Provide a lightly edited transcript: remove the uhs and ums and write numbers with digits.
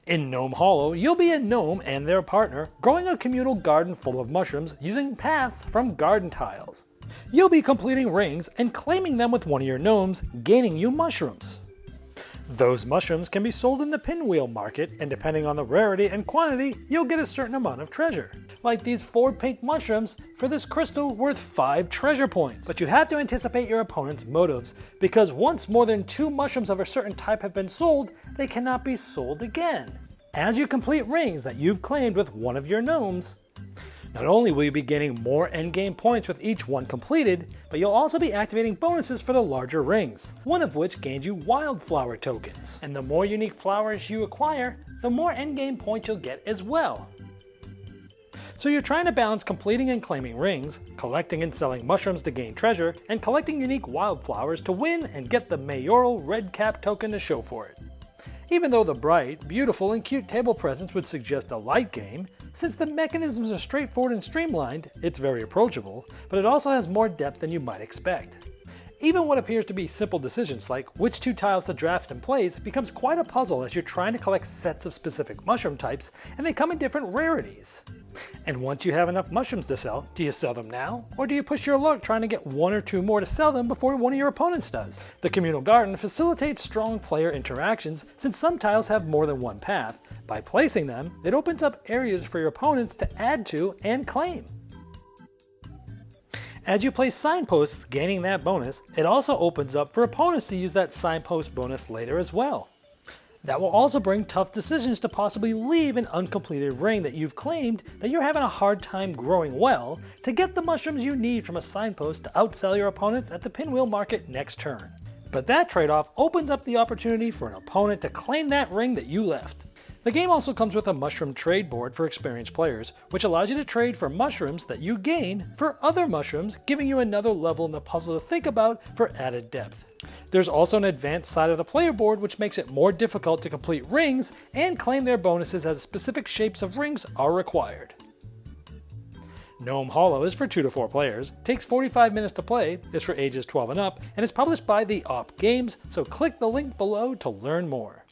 In Gnome Hollow, you'll be a gnome and their partner growing a communal garden full of mushrooms using paths from garden tiles. You'll be completing rings and claiming them with one of your gnomes, gaining you mushrooms. Those mushrooms can be sold in the pinwheel market, and depending on the rarity and quantity, you'll get a certain amount of treasure. Like these 4 pink mushrooms for this crystal worth 5 treasure points. But you have to anticipate your opponent's motives, because once more than 2 mushrooms of a certain type have been sold, they cannot be sold again. As you complete rings that you've claimed with one of your gnomes, not only will you be gaining more endgame points with each one completed, but you'll also be activating bonuses for the larger rings, one of which gains you wildflower tokens. And the more unique flowers you acquire, the more endgame points you'll get as well. So you're trying to balance completing and claiming rings, collecting and selling mushrooms to gain treasure, and collecting unique wildflowers to win and get the mayoral red cap token to show for it. Even though the bright, beautiful, and cute table presence would suggest a light game, since the mechanisms are straightforward and streamlined, it's very approachable, but it also has more depth than you might expect. Even what appears to be simple decisions like which 2 tiles to draft and place becomes quite a puzzle as you're trying to collect sets of specific mushroom types, and they come in different rarities. And once you have enough mushrooms to sell, do you sell them now? Or do you push your luck trying to get 1 or 2 more to sell them before one of your opponents does? The communal garden facilitates strong player interactions since some tiles have more than one path. By placing them, it opens up areas for your opponents to add to and claim. As you place signposts gaining that bonus, it also opens up for opponents to use that signpost bonus later as well. That will also bring tough decisions to possibly leave an uncompleted ring that you've claimed that you're having a hard time growing well to get the mushrooms you need from a signpost to outsell your opponents at the pinwheel market next turn. But that trade-off opens up the opportunity for an opponent to claim that ring that you left. The game also comes with a mushroom trade board for experienced players, which allows you to trade for mushrooms that you gain for other mushrooms, giving you another level in the puzzle to think about for added depth. There's also an advanced side of the player board which makes it more difficult to complete rings and claim their bonuses as specific shapes of rings are required. Gnome Hollow is for 2 to 4 players, takes 45 minutes to play, is for ages 12 and up, and is published by the Op Games, so click the link below to learn more.